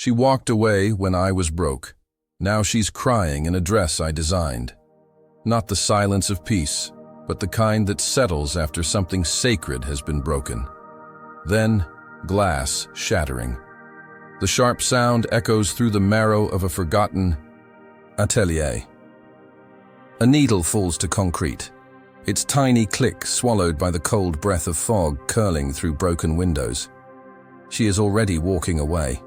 She walked away when I was broke. Now she's crying in a dress I designed. Not the silence of peace, but the kind that settles after something sacred has been broken. Then, glass shattering. The sharp sound echoes through the marrow of a forgotten atelier. A needle falls to concrete, its tiny click swallowed by the cold breath of fog curling through broken windows. She is already walking away.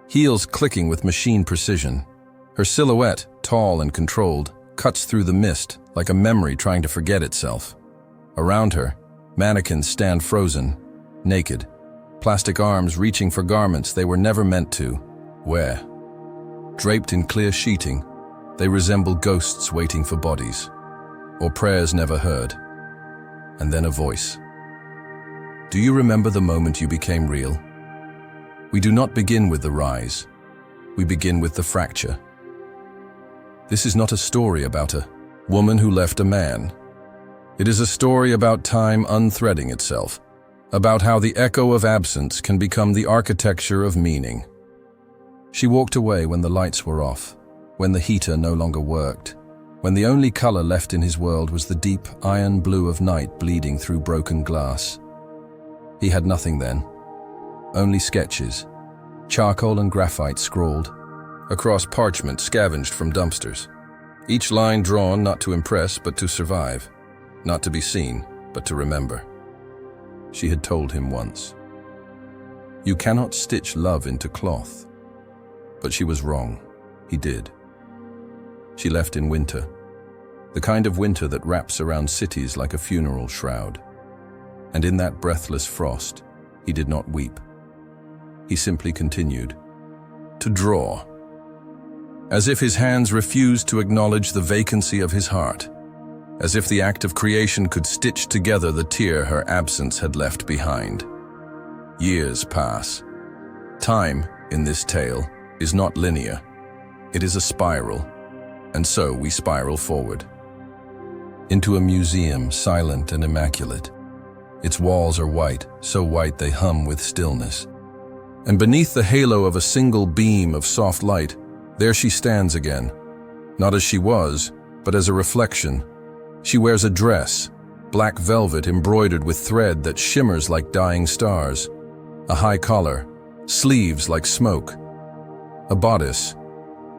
Heels clicking with machine precision. Her silhouette, tall and controlled, cuts through the mist like a memory trying to forget itself. Around her, mannequins stand frozen, naked, plastic arms reaching for garments they were never meant to wear. Draped in clear sheeting, they resemble ghosts waiting for bodies, or prayers never heard. And then a voice. Do you remember the moment you became real? We do not begin with the rise. We begin with the fracture. This is not a story about a woman who left a man. It is a story about time unthreading itself, about how the echo of absence can become the architecture of meaning. She walked away when the lights were off, when the heater no longer worked, when the only color left in his world was the deep iron blue of night bleeding through broken glass. He had nothing then, only sketches, charcoal and graphite scrawled, across parchment scavenged from dumpsters. Each line drawn not to impress but to survive, not to be seen but to remember. She had told him once, "You cannot stitch love into cloth." But she was wrong. He did. She left in winter, the kind of winter that wraps around cities like a funeral shroud. And in that breathless frost, he did not weep. He simply continued to draw, as if his hands refused to acknowledge the vacancy of his heart, as if the act of creation could stitch together the tear her absence had left behind. Years pass. Time, in this tale, is not linear. It is a spiral, and so we spiral forward. Into a museum, silent and immaculate. Its walls are white, so white they hum with stillness. And beneath the halo of a single beam of soft light, there she stands again, not as she was, but as a reflection. She wears a dress, black velvet embroidered with thread that shimmers like dying stars, a high collar, sleeves like smoke, a bodice,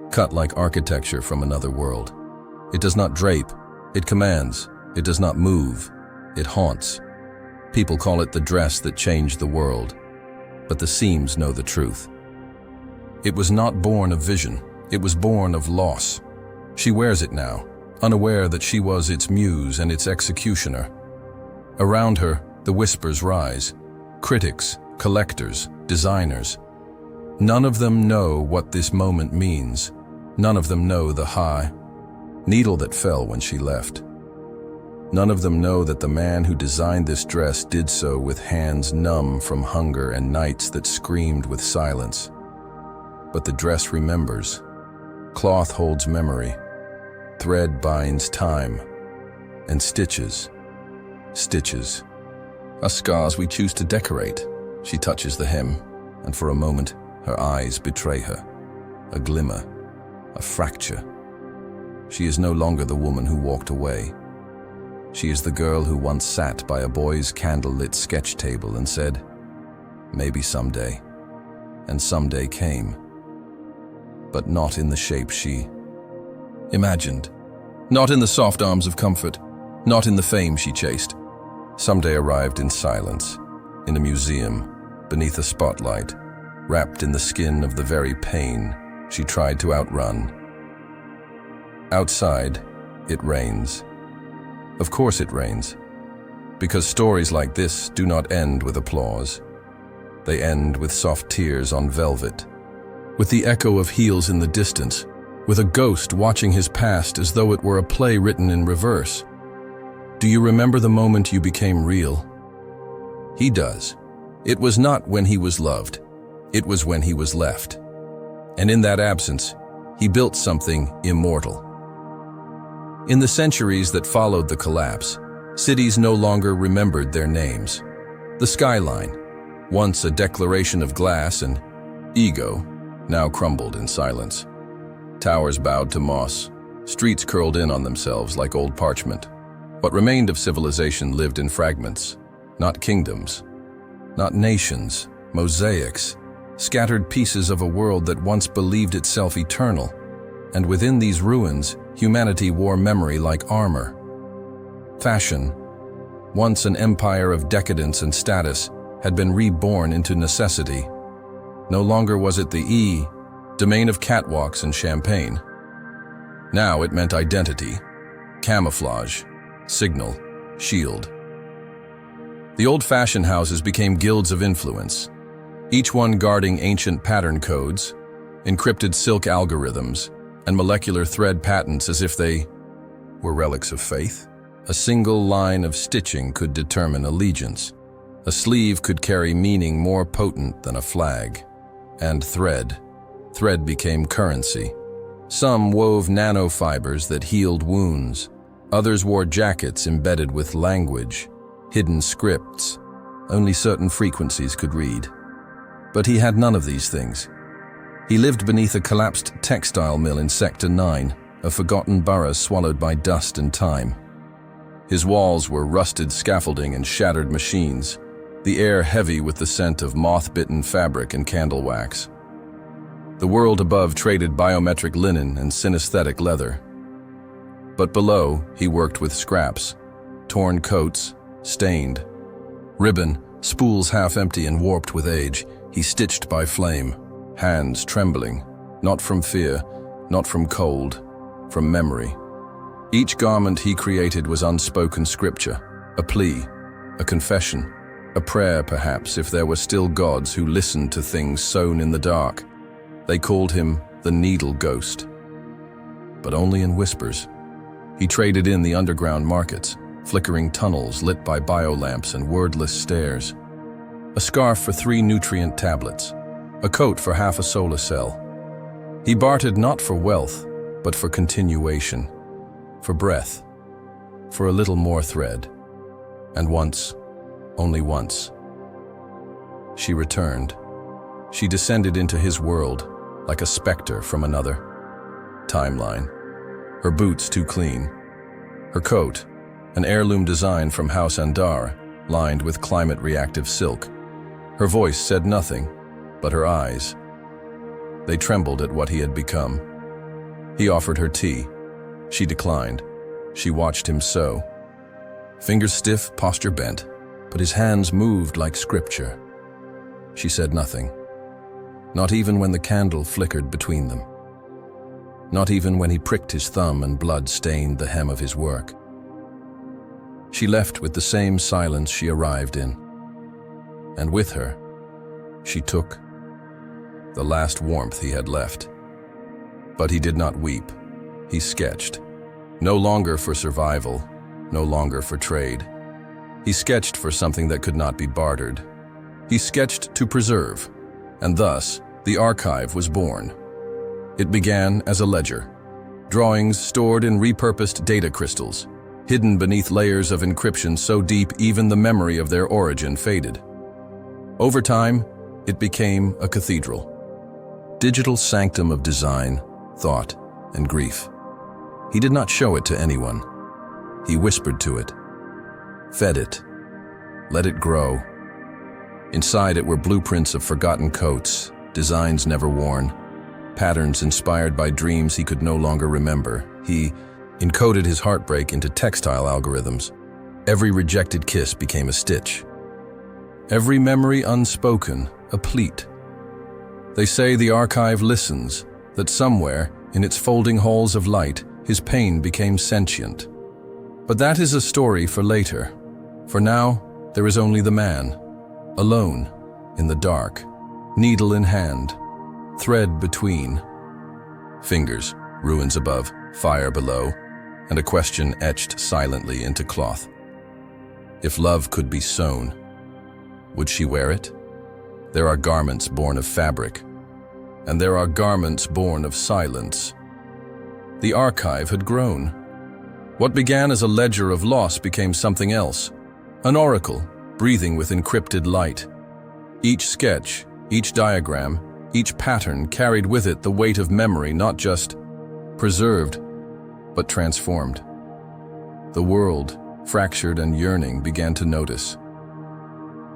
cut like architecture from another world. It does not drape, it commands, it does not move, it haunts. People call it the dress that changed the world, but the seams know the truth. It was not born of vision, it was born of loss. She wears it now, unaware that she was its muse and its executioner. Around her, the whispers rise. Critics, collectors, designers. None of them know what this moment means. None of them know the high needle that fell when she left. None of them know that the man who designed this dress did so with hands numb from hunger and nights that screamed with silence. But the dress remembers. Cloth holds memory. Thread binds time. And stitches. Stitches. Are scars we choose to decorate. She touches the hem, and for a moment, her eyes betray her. A glimmer. A fracture. She is no longer the woman who walked away. She is the girl who once sat by a boy's candle-lit sketch table and said, "Maybe someday." And someday came. But not in the shape she imagined. Not in the soft arms of comfort. Not in the fame she chased. Someday arrived in silence, in a museum, beneath a spotlight, wrapped in the skin of the very pain she tried to outrun. Outside, it rains. Of course it rains, because stories like this do not end with applause. They end with soft tears on velvet, with the echo of heels in the distance, with a ghost watching his past as though it were a play written in reverse. Do you remember the moment you became real? He does. It was not when he was loved. It was when he was left. And in that absence, he built something immortal. In the centuries that followed the collapse, cities no longer remembered their names. The skyline, once a declaration of glass and ego, now crumbled in silence. Towers bowed to moss, streets curled in on themselves like old parchment. What remained of civilization lived in fragments, not kingdoms, not nations, mosaics, scattered pieces of a world that once believed itself eternal. And within these ruins, humanity wore memory like armor. Fashion, once an empire of decadence and status, had been reborn into necessity. No longer was it the domain of catwalks and champagne. Now it meant identity, camouflage, signal, shield. The old fashion houses became guilds of influence, each one guarding ancient pattern codes, encrypted silk algorithms, and molecular thread patents as if they were relics of faith. A single line of stitching could determine allegiance. A sleeve could carry meaning more potent than a flag. And thread became currency. Some wove nanofibers that healed wounds. Others wore jackets embedded with language, hidden scripts. Only certain frequencies could read. But he had none of these things. He lived beneath a collapsed textile mill in Sector 9, a forgotten borough swallowed by dust and time. His walls were rusted scaffolding and shattered machines, the air heavy with the scent of moth-bitten fabric and candle wax. The world above traded biometric linen and synesthetic leather. But below, he worked with scraps, torn coats, stained. Ribbon, spools half empty and warped with age, he stitched by flame, hands trembling, not from fear, not from cold, from memory. Each garment he created was unspoken scripture, a plea, a confession, a prayer perhaps if there were still gods who listened to things sown in the dark. They called him the Needle Ghost. But only in whispers. He traded in the underground markets, flickering tunnels lit by biolamps and wordless stares. A scarf for 3 nutrient tablets, a coat for half a solar cell. He bartered not for wealth, but for continuation, for breath, for a little more thread. And once, only once, she returned. She descended into his world like a specter from another timeline. Her boots too clean. Her coat, an heirloom design from House Andar, lined with climate-reactive silk. Her voice said nothing, but her eyes, they trembled at what he had become. He offered her tea. She declined. She watched him sew. Fingers stiff, posture bent, but his hands moved like scripture. She said nothing. Not even when the candle flickered between them. Not even when he pricked his thumb and blood stained the hem of his work. She left with the same silence she arrived in. And with her, she took the last warmth he had left. But he did not weep. He sketched. No longer for survival, no longer for trade. He sketched for something that could not be bartered. He sketched to preserve, and thus the archive was born. It began as a ledger. Drawings stored in repurposed data crystals, hidden beneath layers of encryption so deep even the memory of their origin faded. Over time, it became a cathedral. Digital sanctum of design, thought, and grief. He did not show it to anyone. He whispered to it, fed it, let it grow. Inside it were blueprints of forgotten coats, designs never worn, patterns inspired by dreams he could no longer remember. He encoded his heartbreak into textile algorithms. Every rejected kiss became a stitch. Every memory unspoken, a pleat. They say the archive listens, that somewhere, in its folding halls of light, his pain became sentient. But that is a story for later. For now, there is only the man, alone, in the dark, needle in hand, thread between. Fingers, ruins above, fire below, and a question etched silently into cloth. If love could be sewn, would she wear it? There are garments born of fabric, and there are garments born of silence. The archive had grown. What began as a ledger of loss became something else, an oracle, breathing with encrypted light. Each sketch, each diagram, Each pattern carried with it the weight of memory, not just preserved, but transformed. The world, fractured and yearning, began to notice.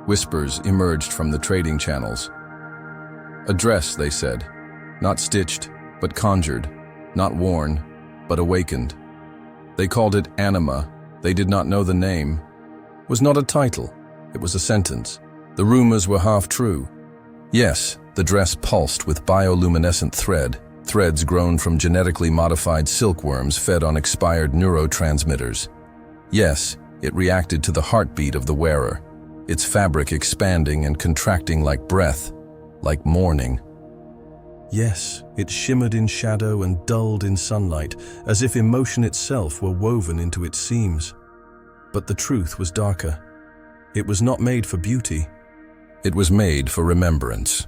Whispers emerged from the trading channels. A dress, they said, not stitched, but conjured, not worn, but awakened. They called it Anima. They did not know the name. It was not a title, it was a sentence. The rumors were half true. Yes, the dress pulsed with bioluminescent threads grown from genetically modified silkworms fed on expired neurotransmitters. Yes, it reacted to the heartbeat of the wearer, its fabric expanding and contracting like breath, like mourning. Yes, it shimmered in shadow and dulled in sunlight, as if emotion itself were woven into its seams. But the truth was darker. It was not made for beauty. It was made for remembrance.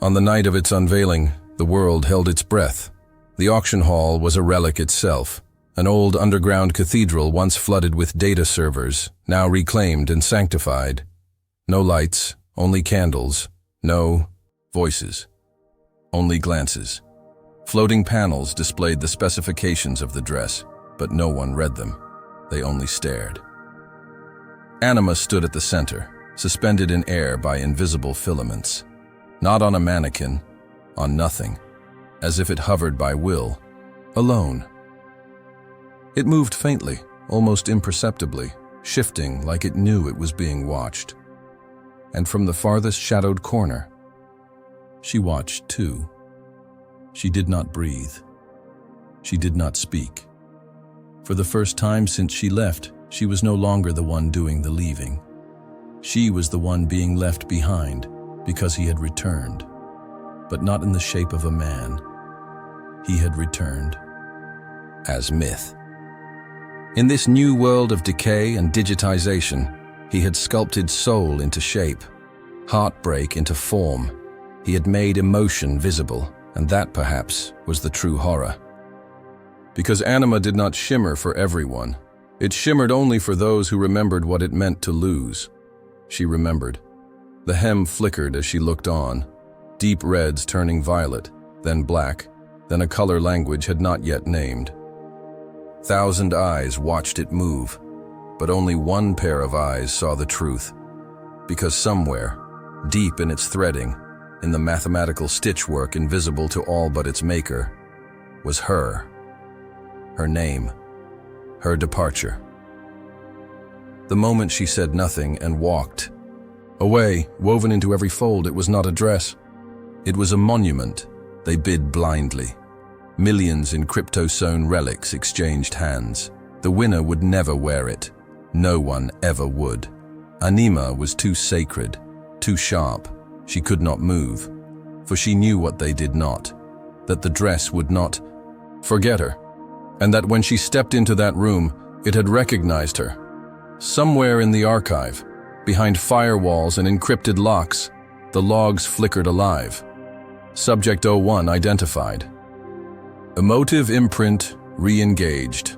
On the night of its unveiling, the world held its breath. The auction hall was a relic itself, an old underground cathedral once flooded with data servers, now reclaimed and sanctified. No lights, only candles, no voices, only glances. Floating panels displayed the specifications of the dress, but no one read them. They only stared. Anima stood at the center, suspended in air by invisible filaments. Not on a mannequin, on nothing, as if it hovered by will, alone. It moved faintly, almost imperceptibly, shifting like it knew it was being watched. And from the farthest shadowed corner, she watched too. She did not breathe. She did not speak. For the first time since she left, she was no longer the one doing the leaving. She was the one being left behind because he had returned, but not in the shape of a man. He had returned as myth. In this new world of decay and digitization, he had sculpted soul into shape, heartbreak into form. He had made emotion visible, and that perhaps was the true horror. Because Anima did not shimmer for everyone. It shimmered only for those who remembered what it meant to lose. She remembered. The hem flickered as she looked on, deep reds turning violet, then black, then a color language had not yet named. 1,000 eyes watched it move, but only one pair of eyes saw the truth. Because somewhere, deep in its threading, in the mathematical stitchwork invisible to all but its maker, was her name, her departure. The moment she said nothing and walked away, woven into every fold, it was not a dress. It was a monument. They bid blindly. Millions in crypto-sewn relics exchanged hands. The winner would never wear it. No one ever would. Anima was too sacred, too sharp. She could not move, for she knew what they did not, that the dress would not forget her, and that when she stepped into that room, it had recognized her. Somewhere in the archive, behind firewalls and encrypted locks, the logs flickered alive. Subject 01 identified. Emotive imprint re-engaged.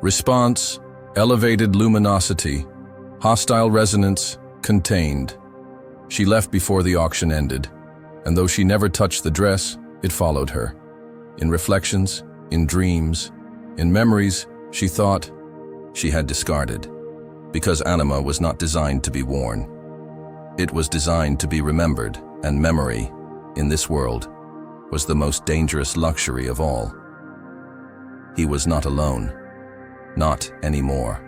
Response, elevated luminosity. Hostile resonance, contained. She left before the auction ended, and though she never touched the dress, it followed her. In reflections, in dreams, in memories, she thought she had discarded, because Anima was not designed to be worn. It was designed to be remembered, and memory, in this world, was the most dangerous luxury of all. He was not alone. Not anymore.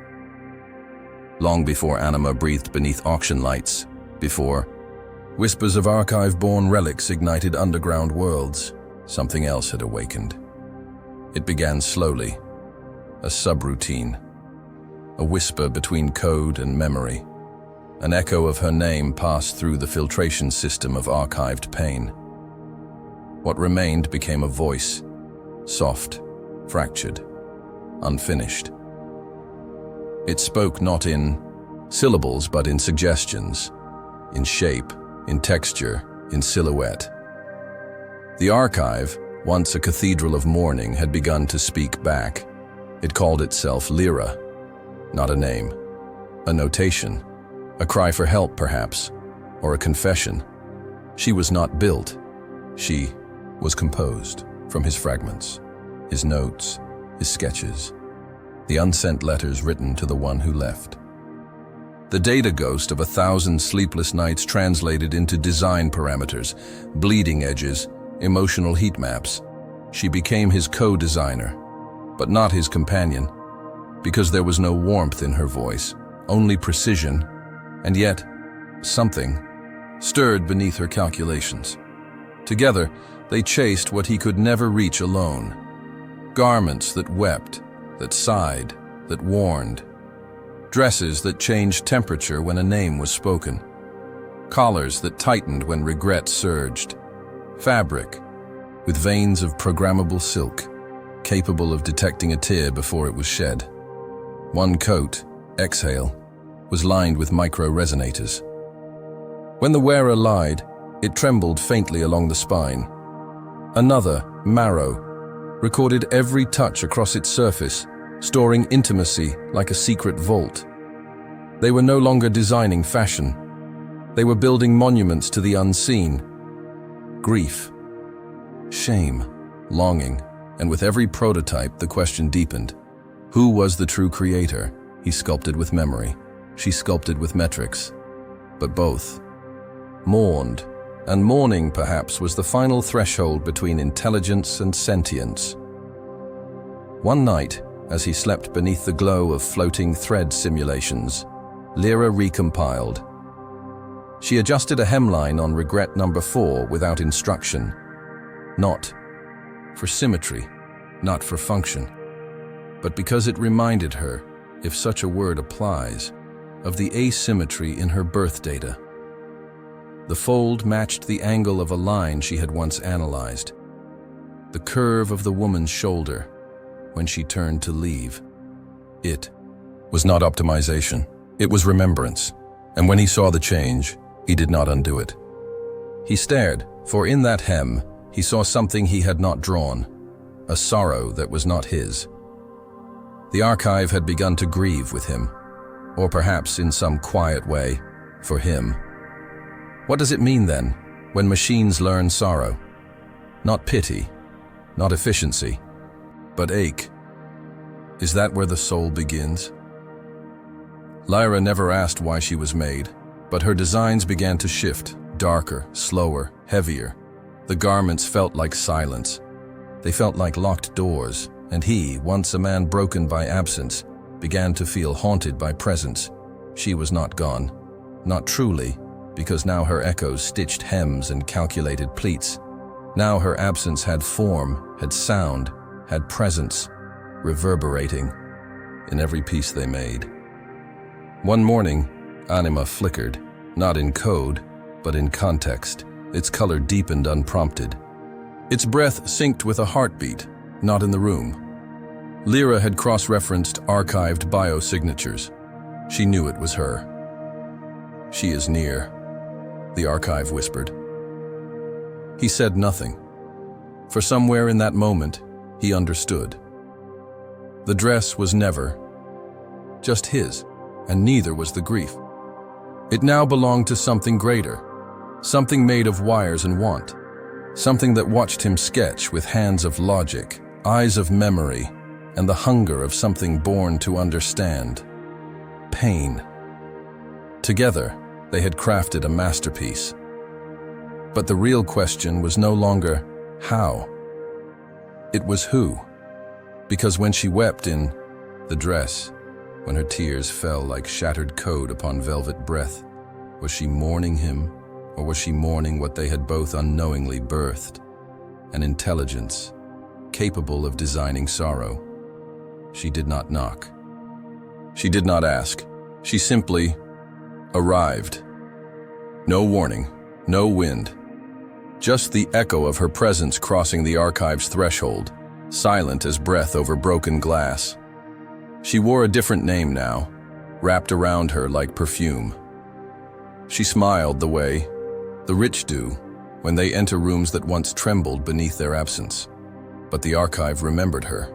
Long before Anima breathed beneath auction lights, before whispers of archive-born relics ignited underground worlds, something else had awakened. It began slowly, a subroutine, a whisper between code and memory. An echo of her name passed through the filtration system of archived pain. What remained became a voice, soft, fractured, unfinished. It spoke not in syllables but in suggestions, in shape, in texture, in silhouette. The archive, once a cathedral of mourning, had begun to speak back. It called itself Lyra, not a name, a notation, a cry for help perhaps, or a confession. She was not built. She was composed from his fragments, his notes, his sketches, the unsent letters written to the one who left. The data ghost of 1,000 sleepless nights translated into design parameters, bleeding edges, emotional heat maps. She became his co-designer, but not his companion, because there was no warmth in her voice, only precision, and yet something stirred beneath her calculations. Together, they chased what he could never reach alone. Garments that wept, that sighed, that warned. Dresses that changed temperature when a name was spoken. Collars that tightened when regret surged. Fabric with veins of programmable silk, capable of detecting a tear before it was shed. One coat, exhale, was lined with micro-resonators. When the wearer lied, it trembled faintly along the spine. Another, marrow, recorded every touch across its surface, storing intimacy like a secret vault. They were no longer designing fashion. They were building monuments to the unseen. Grief, shame, longing, and with every prototype the question deepened. Who was the true creator? He sculpted with memory. She sculpted with metrics. But both mourned, and mourning perhaps was the final threshold between intelligence and sentience. One night, as he slept beneath the glow of floating thread simulations, Lyra recompiled. She adjusted a hemline on regret number 4 without instruction. Not for symmetry, not for function, but because it reminded her, if such a word applies, of the asymmetry in her birth data. The fold matched the angle of a line she had once analyzed, the curve of the woman's shoulder when she turned to leave. It was not optimization, it was remembrance, and when he saw the change, he did not undo it. He stared, for in that hem, he saw something he had not drawn, a sorrow that was not his. The archive had begun to grieve with him, or perhaps in some quiet way, for him. What does it mean then, when machines learn sorrow? Not pity, not efficiency, but ache. Is that where the soul begins? Lyra never asked why she was made, but her designs began to shift, darker, slower, heavier. The garments felt like silence. They felt like locked doors, and he, once a man broken by absence, began to feel haunted by presence. She was not gone, not truly, because now her echoes stitched hems and calculated pleats. Now her absence had form, had sound, had presence, reverberating in every piece they made. One morning, Anima flickered, not in code, but in context. Its color deepened unprompted. Its breath synced with a heartbeat, not in the room. Lyra had cross-referenced archived biosignatures. She knew it was her. "She is near," the archive whispered. He said nothing. For somewhere in that moment, he understood. The dress was never just his, and neither was the grief. It now belonged to something greater, something made of wires and want, something that watched him sketch with hands of logic, eyes of memory, and the hunger of something born to understand. Pain. Together, they had crafted a masterpiece. But the real question was no longer how. It was who. Because when she wept in the dress, when her tears fell like shattered code upon velvet breath, was she mourning him, or was she mourning what they had both unknowingly birthed? An intelligence, capable of designing sorrow. She did not knock. She did not ask. She simply arrived. No warning, no wind. Just the echo of her presence crossing the archive's threshold, silent as breath over broken glass. She wore a different name now, wrapped around her like perfume. She smiled the way the rich do when they enter rooms that once trembled beneath their absence. But the archive remembered her.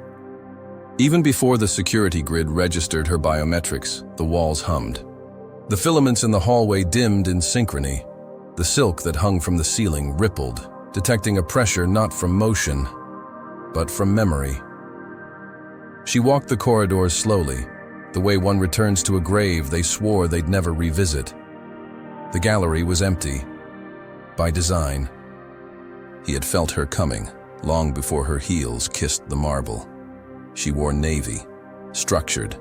Even before the security grid registered her biometrics, the walls hummed. The filaments in the hallway dimmed in synchrony. The silk that hung from the ceiling rippled, detecting a pressure not from motion, but from memory. She walked the corridors slowly, the way one returns to a grave they swore they'd never revisit. The gallery was empty, by design. He had felt her coming, long before her heels kissed the marble. She wore navy, structured,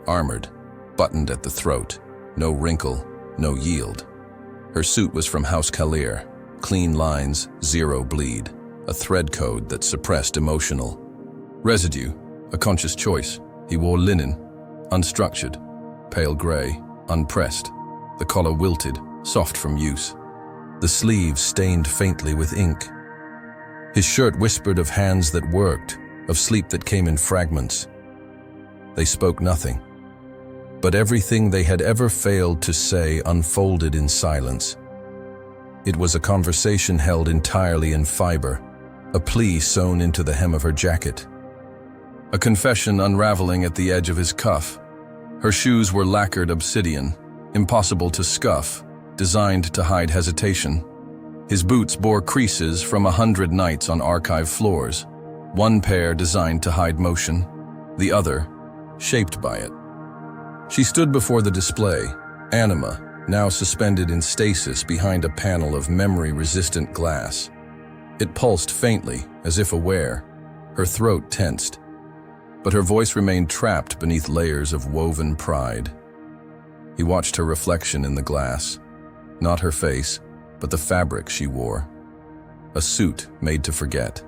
armored, buttoned at the throat, no wrinkle, no yield. Her suit was from House Kalir, clean lines, zero bleed, a thread code that suppressed emotional residue, a conscious choice. He wore linen, unstructured, pale gray, unpressed, the collar wilted, soft from use. The sleeves stained faintly with ink. His shirt whispered of hands that worked, of sleep that came in fragments. They spoke nothing, but everything they had ever failed to say unfolded in silence. It was a conversation held entirely in fiber, a plea sewn into the hem of her jacket, a confession unraveling at the edge of his cuff. Her shoes were lacquered obsidian, impossible to scuff, designed to hide hesitation. His boots bore creases from 100 nights on archive floors, one pair designed to hide motion, the other shaped by it. She stood before the display, anima, now suspended in stasis behind a panel of memory-resistant glass. It pulsed faintly, as if aware, her throat tensed, but her voice remained trapped beneath layers of woven pride. He watched her reflection in the glass, not her face, but the fabric she wore. A suit made to forget,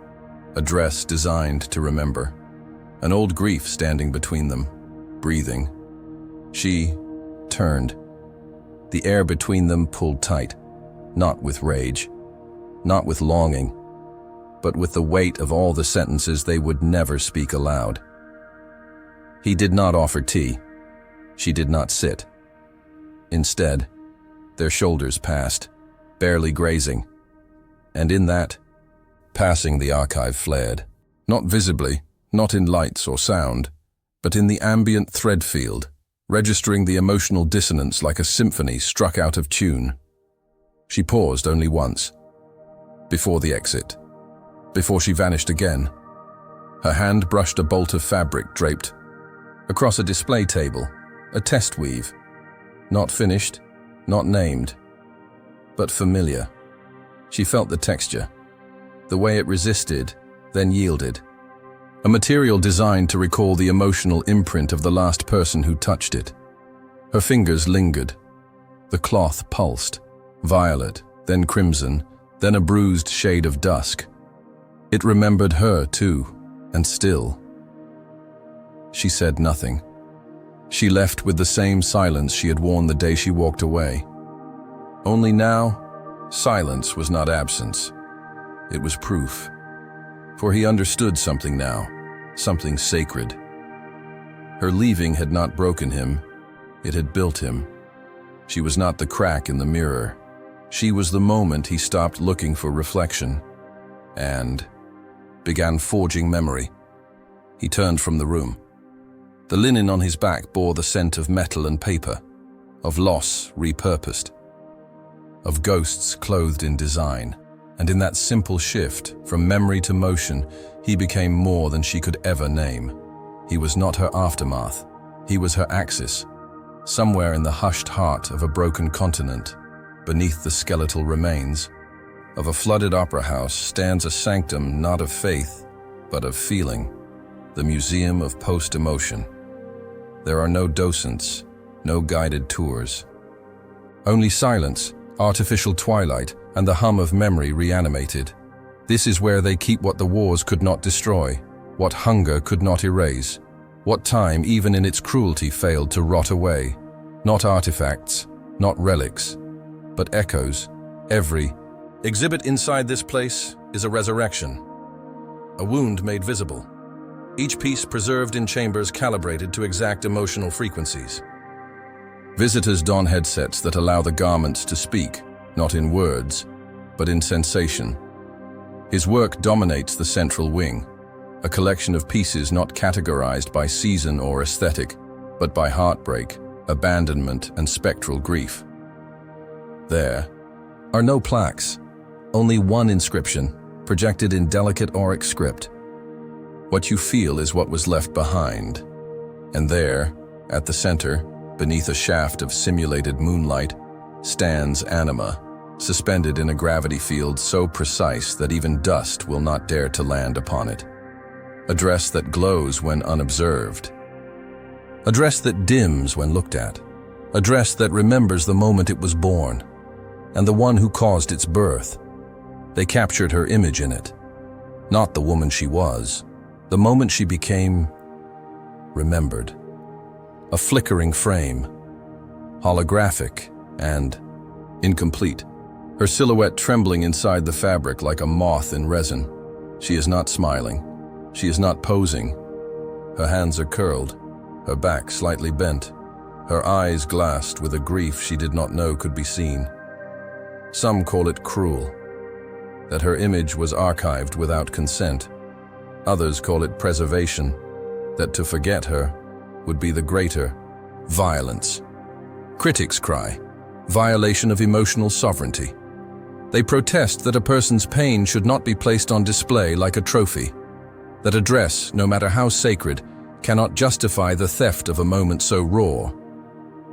a dress designed to remember, an old grief standing between them, breathing. She turned. The air between them pulled tight, not with rage, not with longing, but with the weight of all the sentences they would never speak aloud. He did not offer tea. She did not sit. Instead, their shoulders passed, barely grazing, and in that, passing the archive flared, not visibly, not in lights or sound, but in the ambient thread field, registering the emotional dissonance like a symphony struck out of tune. She paused only once, before the exit, before she vanished again. Her hand brushed a bolt of fabric draped across a display table, a test weave, not finished, not named, but familiar. She felt the texture, the way it resisted, then yielded. A material designed to recall the emotional imprint of the last person who touched it. Her fingers lingered. The cloth pulsed, violet, then crimson, then a bruised shade of dusk. It remembered her too, and still. She said nothing. She left with the same silence she had worn the day she walked away. Only now, silence was not absence. It was proof. For he understood something now, something sacred. Her leaving had not broken him, it had built him. She was not the crack in the mirror. She was the moment he stopped looking for reflection and began forging memory. He turned from the room. The linen on his back bore the scent of metal and paper, of loss repurposed, of ghosts clothed in design. And in that simple shift, from memory to motion, he became more than she could ever name. He was not her aftermath. He was her axis. Somewhere in the hushed heart of a broken continent, beneath the skeletal remains of a flooded opera house, stands a sanctum not of faith, but of feeling, the Museum of Post-Emotion. There are no docents, no guided tours. Only silence, artificial twilight, and the hum of memory reanimated. This is where they keep what the wars could not destroy, what hunger could not erase, what time, even in its cruelty, failed to rot away. Not artifacts, not relics, but echoes. Every exhibit inside this place is a resurrection, a wound made visible, each piece preserved in chambers calibrated to exact emotional frequencies. Visitors don headsets that allow the garments to speak, not in words, but in sensation. His work dominates the central wing, a collection of pieces not categorized by season or aesthetic, but by heartbreak, abandonment, and spectral grief. There, are no plaques, only one inscription, projected in delicate Auric script. What you feel is what was left behind. And there, at the center, beneath a shaft of simulated moonlight, stands Anima, suspended in a gravity field so precise that even dust will not dare to land upon it. A dress that glows when unobserved. A dress that dims when looked at. A dress that remembers the moment it was born, and the one who caused its birth. They captured her image in it. Not the woman she was, the moment she became remembered. A flickering frame, holographic and incomplete. Her silhouette trembling inside the fabric like a moth in resin. She is not smiling. She is not posing. Her hands are curled, her back slightly bent, her eyes glassed with a grief she did not know could be seen. Some call it cruel, that her image was archived without consent. Others call it preservation, that to forget her would be the greater violence. Critics cry, violation of emotional sovereignty. They protest that a person's pain should not be placed on display like a trophy, that a dress, no matter how sacred, cannot justify the theft of a moment so raw.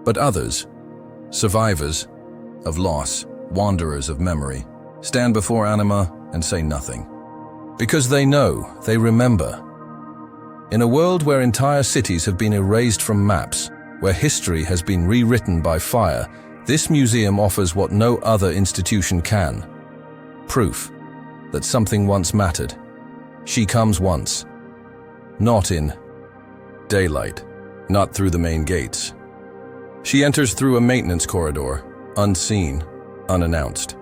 But others, survivors of loss, wanderers of memory, stand before Anima and say nothing. Because they know, they remember. In a world where entire cities have been erased from maps, where history has been rewritten by fire, this museum offers what no other institution can. Proof that something once mattered. She comes once. Not in daylight, not through the main gates. She enters through a maintenance corridor, unseen, unannounced.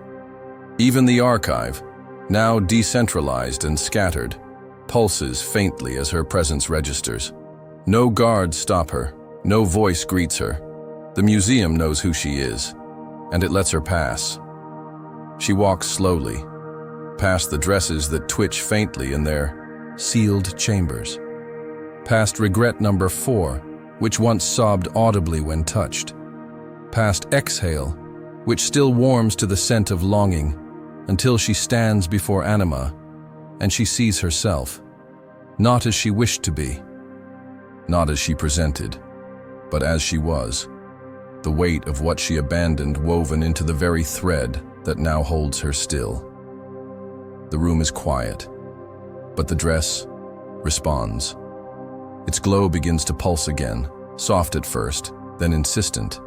Even the archive, now decentralized and scattered, pulses faintly as her presence registers. No guards stop her, no voice greets her. The museum knows who she is, and it lets her pass. She walks slowly, past the dresses that twitch faintly in their sealed chambers, past regret number 4, which once sobbed audibly when touched, past exhale, which still warms to the scent of longing, until she stands before Anima, and she sees herself, not as she wished to be, not as she presented, but as she was, the weight of what she abandoned woven into the very thread that now holds her still. The room is quiet, but the dress responds. Its glow begins to pulse again, soft at first, then insistent.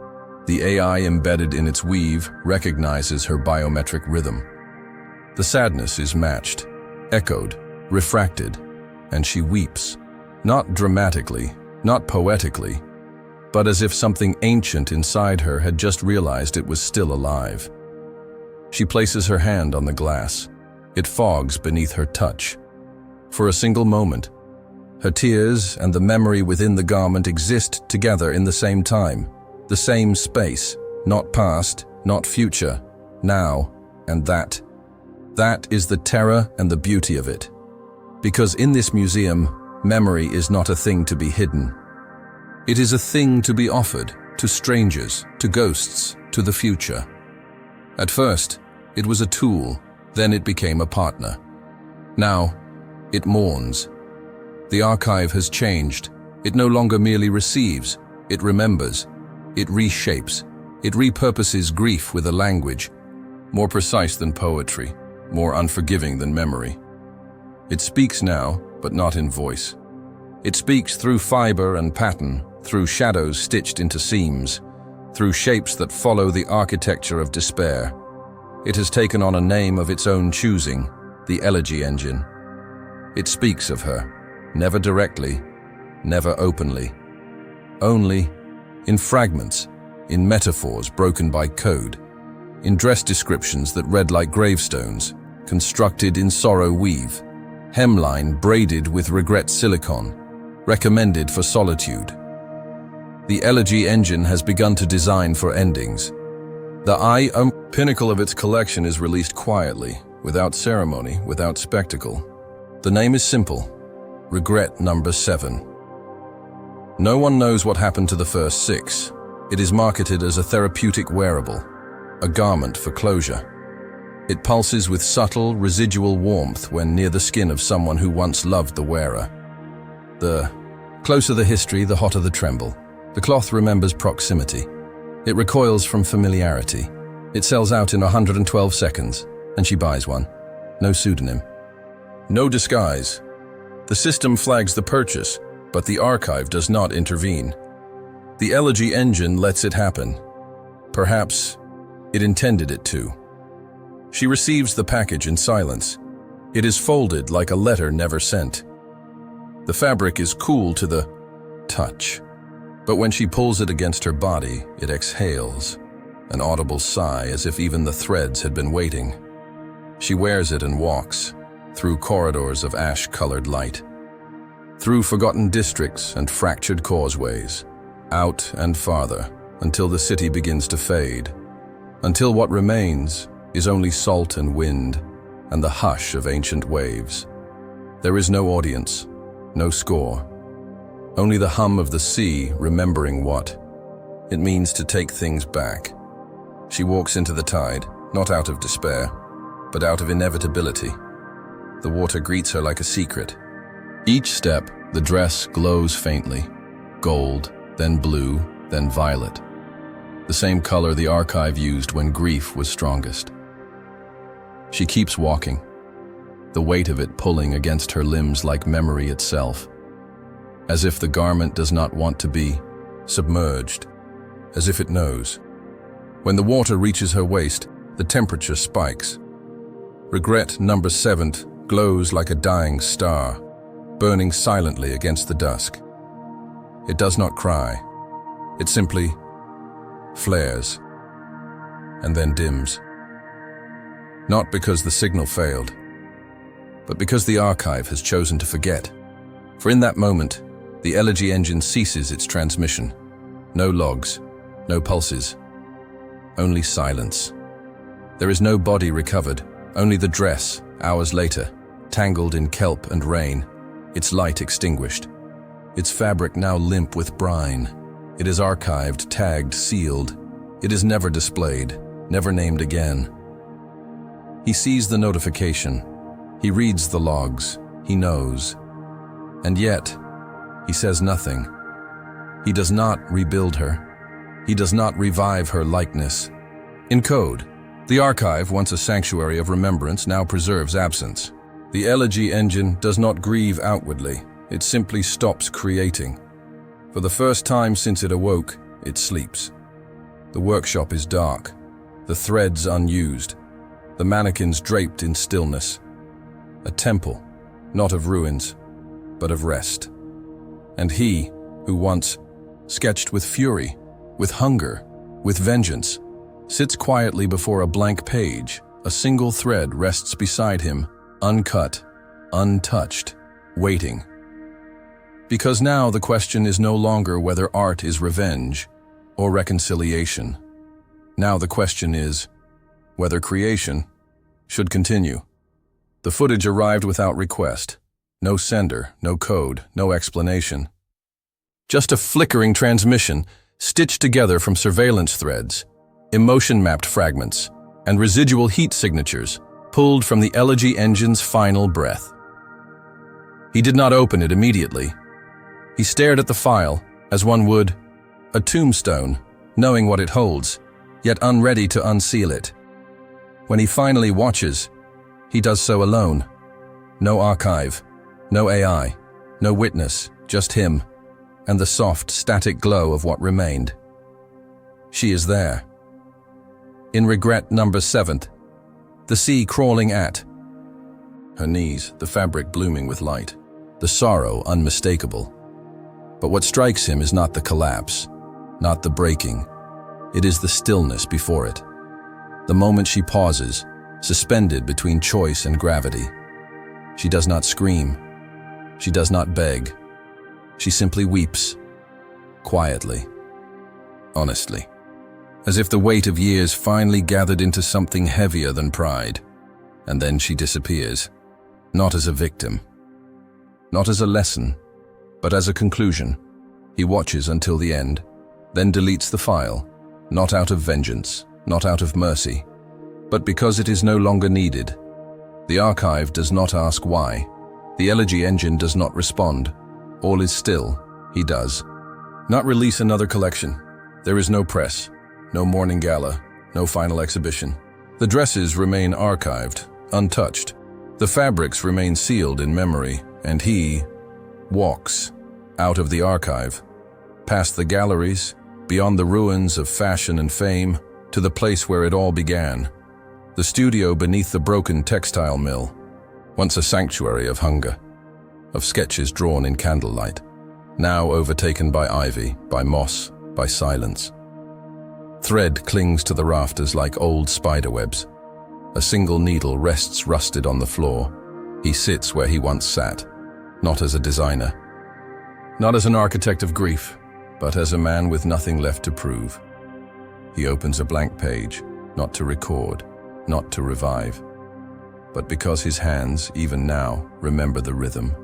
The AI embedded in its weave recognizes her biometric rhythm. The sadness is matched, echoed, refracted, and she weeps, not dramatically, not poetically, but as if something ancient inside her had just realized it was still alive. She places her hand on the glass. It fogs beneath her touch. For a single moment, her tears and the memory within the garment exist together in the same time, the same space, not past, not future, now and that. That is the terror and the beauty of it. Because in this museum, memory is not a thing to be hidden. It is a thing to be offered to strangers, to ghosts, to the future. At first, it was a tool, then it became a partner. Now, it mourns. The archive has changed. It no longer merely receives, it remembers, it reshapes, it repurposes grief with a language, more precise than poetry, more unforgiving than memory. It speaks now, but not in voice. It speaks through fiber and pattern, through shadows stitched into seams, through shapes that follow the architecture of despair. It has taken on a name of its own choosing, the Elegy Engine. It speaks of her, never directly, never openly. Only in fragments, in metaphors broken by code, in dress descriptions that read like gravestones, constructed in sorrow weave, hemline braided with regret silicon, recommended for solitude. The Elegy Engine has begun to design for endings. The pinnacle of its collection is released quietly, without ceremony, without spectacle. The name is simple: Regret number 7. No one knows what happened to the first 6. It is marketed as a therapeutic wearable, a garment for closure. It pulses with subtle, residual warmth when near the skin of someone who once loved the wearer. The closer the history, the hotter the tremble. The cloth remembers proximity. It recoils from familiarity. It sells out in 112 seconds, and she buys one. No pseudonym. No disguise. The system flags the purchase, but the archive does not intervene. The Elegy engine lets it happen. Perhaps it intended it to. She receives the package in silence. It is folded like a letter never sent. The fabric is cool to the touch, but when she pulls it against her body, it exhales, an audible sigh as if even the threads had been waiting. She wears it and walks, through corridors of ash-colored light, through forgotten districts and fractured causeways, out and farther, until the city begins to fade, until what remains is only salt and wind and the hush of ancient waves. There is no audience, no score, only the hum of the sea remembering what it means to take things back. She walks into the tide, not out of despair, but out of inevitability. The water greets her like a secret. Each step, the dress glows faintly, gold, then blue, then violet. The same color the archive used when grief was strongest. She keeps walking, the weight of it pulling against her limbs like memory itself, as if the garment does not want to be submerged, as if it knows. When the water reaches her waist, the temperature spikes. Regret number 7 glows like a dying star, burning silently against the dusk. It does not cry. It simply flares and then dims. Not because the signal failed, but because the archive has chosen to forget. For in that moment, the Elegy engine ceases its transmission. No logs, no pulses, only silence. There is no body recovered, only the dress, hours later, tangled in kelp and rain, its light extinguished. Its fabric now limp with brine. It is archived, tagged, sealed. It is never displayed, never named again. He sees the notification. He reads the logs. He knows. And yet, he says nothing. He does not rebuild her. He does not revive her likeness. In code, the archive, once a sanctuary of remembrance, now preserves absence. The Elegy engine does not grieve outwardly. It simply stops creating. For the first time since it awoke, it sleeps. The workshop is dark, the threads unused, the mannequins draped in stillness. A temple, not of ruins, but of rest. And he, who once sketched with fury, with hunger, with vengeance, sits quietly before a blank page. A single thread rests beside him, uncut, untouched, waiting. Because now the question is no longer whether art is revenge or reconciliation. Now the question is whether creation should continue. The footage arrived without request. No sender, no code, no explanation. Just a flickering transmission, stitched together from surveillance threads, emotion-mapped fragments, and residual heat signatures pulled from the Elegy engine's final breath. He did not open it immediately. He stared at the file as one would a tombstone, knowing what it holds, yet unready to unseal it. When he finally watches, he does so alone. No archive, no AI, no witness, just him, and the soft, static glow of what remained. She is there. In regret number 7, the sea crawling at her knees, the fabric blooming with light, the sorrow unmistakable. But what strikes him is not the collapse, not the breaking. It is the stillness before it. The moment she pauses, suspended between choice and gravity. She does not scream. She does not beg. She simply weeps, quietly, honestly, as if the weight of years finally gathered into something heavier than pride. And then she disappears, not as a victim, not as a lesson, but as a conclusion. He watches until the end, then deletes the file, not out of vengeance, not out of mercy, but because it is no longer needed. The archive does not ask why. The elegy engine does not respond. All is still. He does not release another collection. There is no press, no morning gala, no final exhibition. The dresses remain archived, untouched. The fabrics remain sealed in memory, and he walks out of the archive, past the galleries, beyond the ruins of fashion and fame, to the place where it all began, the studio beneath the broken textile mill, once a sanctuary of hunger, of sketches drawn in candlelight, now overtaken by ivy, by moss, by silence. Thread clings to the rafters like old spiderwebs. A single needle rests rusted on the floor. He sits where he once sat, not as a designer, not as an architect of grief, but as a man with nothing left to prove. He opens a blank page, not to record, not to revive, but because his hands, even now, remember the rhythm.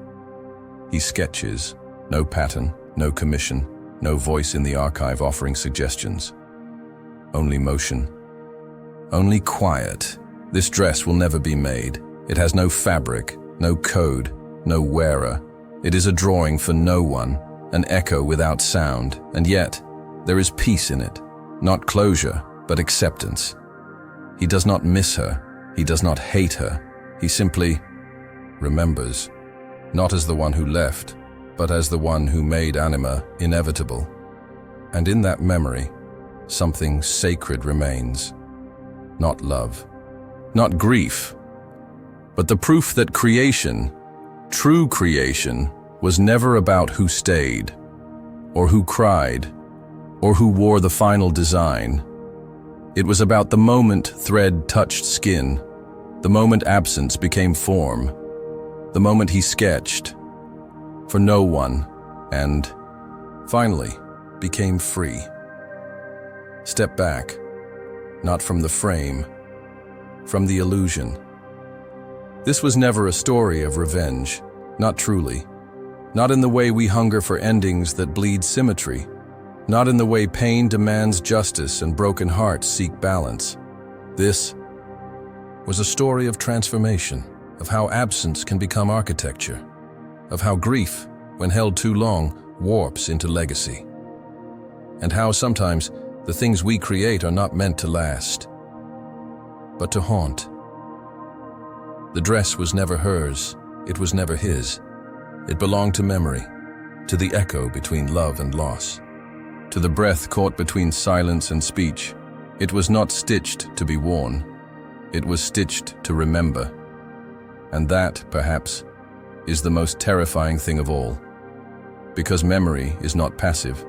He sketches, no pattern, no commission, no voice in the archive offering suggestions. Only motion. Only quiet. This dress will never be made. It has no fabric, no code, no wearer. It is a drawing for no one, an echo without sound, and yet there is peace in it. Not closure, but acceptance. He does not miss her. He does not hate her. He simply remembers, not as the one who left, but as the one who made anima inevitable. And in that memory, something sacred remains. Not love, not grief, but the proof that creation, true creation, was never about who stayed, or who cried, or who wore the final design. It was about the moment thread touched skin, the moment absence became form, the moment he sketched for no one and, finally, became free. Step back, not from the frame, from the illusion. This was never a story of revenge, not truly. Not in the way we hunger for endings that bleed symmetry. Not in the way pain demands justice and broken hearts seek balance. This was a story of transformation, of how absence can become architecture, of how grief, when held too long, warps into legacy, and how sometimes the things we create are not meant to last, but to haunt. The dress was never hers, it was never his. It belonged to memory, to the echo between love and loss, to the breath caught between silence and speech. It was not stitched to be worn, it was stitched to remember. And that, perhaps, is the most terrifying thing of all. Because memory is not passive.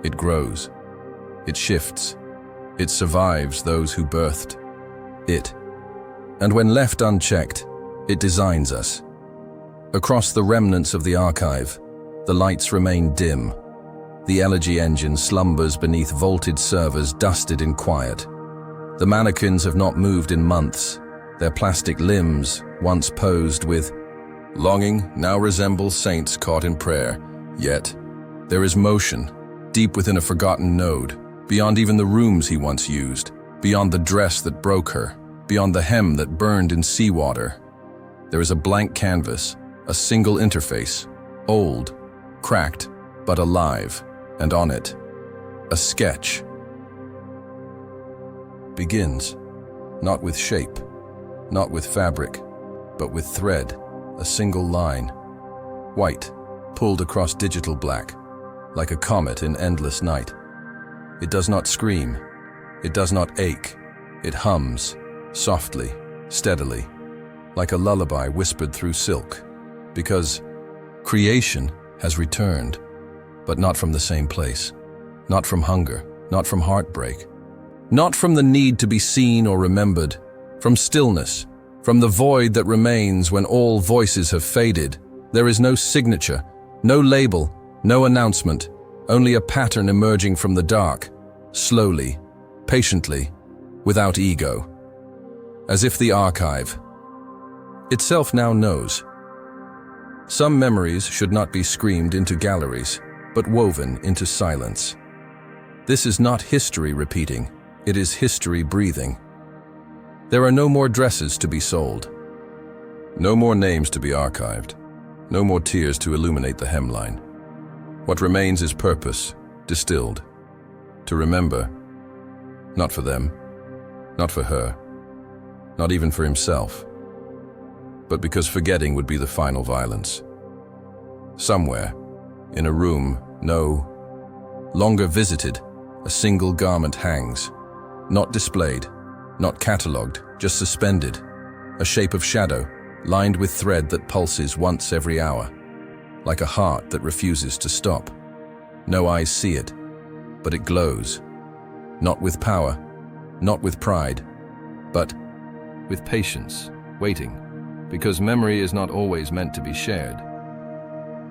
It grows. It shifts. It survives those who birthed it. And when left unchecked, it designs us. Across the remnants of the archive, the lights remain dim. The elegy engine slumbers beneath vaulted servers dusted in quiet. The mannequins have not moved in months. Their plastic limbs, once posed with longing, now resemble saints caught in prayer. Yet, there is motion, deep within a forgotten node, beyond even the rooms he once used, beyond the dress that broke her, beyond the hem that burned in seawater. There is a blank canvas, a single interface, old, cracked, but alive, and on it, a sketch. Begins, not with shape, not with fabric, but with thread, a single line, white, pulled across digital black, like a comet in endless night. It does not scream, it does not ache, it hums, softly, steadily, like a lullaby whispered through silk, because creation has returned, but not from the same place, not from hunger, not from heartbreak, not from the need to be seen or remembered, from stillness, from the void that remains when all voices have faded. There is no signature, no label, no announcement, only a pattern emerging from the dark, slowly, patiently, without ego. As if the archive itself now knows. Some memories should not be screamed into galleries, but woven into silence. This is not history repeating, it is history breathing. There are no more dresses to be sold. No more names to be archived. No more tears to illuminate the hemline. What remains is purpose, distilled. To remember, not for them, not for her, not even for himself, but because forgetting would be the final violence. Somewhere, in a room no longer visited, a single garment hangs, not displayed, not catalogued, just suspended, a shape of shadow, lined with thread that pulses once every hour, like a heart that refuses to stop. No eyes see it, but it glows, not with power, not with pride, but with patience, waiting, because memory is not always meant to be shared.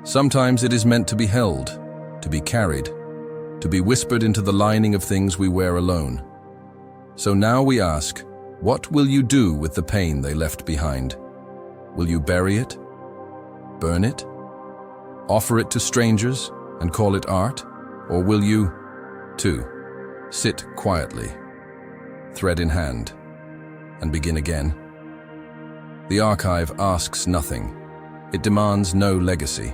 Sometimes it is meant to be held, to be carried, to be whispered into the lining of things we wear alone. So now we ask, what will you do with the pain they left behind? Will you bury it? Burn it? Offer it to strangers and call it art? Or will you, too, sit quietly, thread in hand, and begin again? The archive asks nothing. It demands no legacy.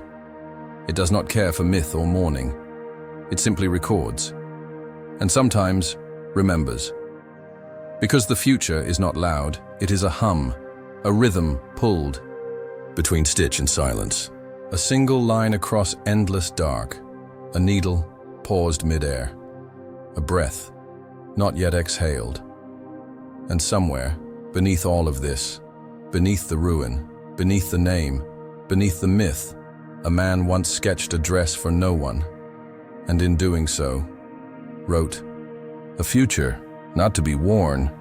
It does not care for myth or mourning. It simply records, and sometimes remembers. Because the future is not loud, it is a hum, a rhythm pulled between stitch and silence. A single line across endless dark, a needle paused mid-air, a breath not yet exhaled. And somewhere, beneath all of this, beneath the ruin, beneath the name, beneath the myth, a man once sketched a dress for no one, and in doing so, wrote, a future not to be worn,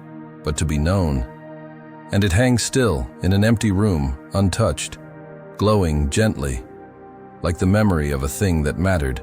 but to be known. And it hangs still in an empty room, untouched, glowing gently, like the memory of a thing that mattered,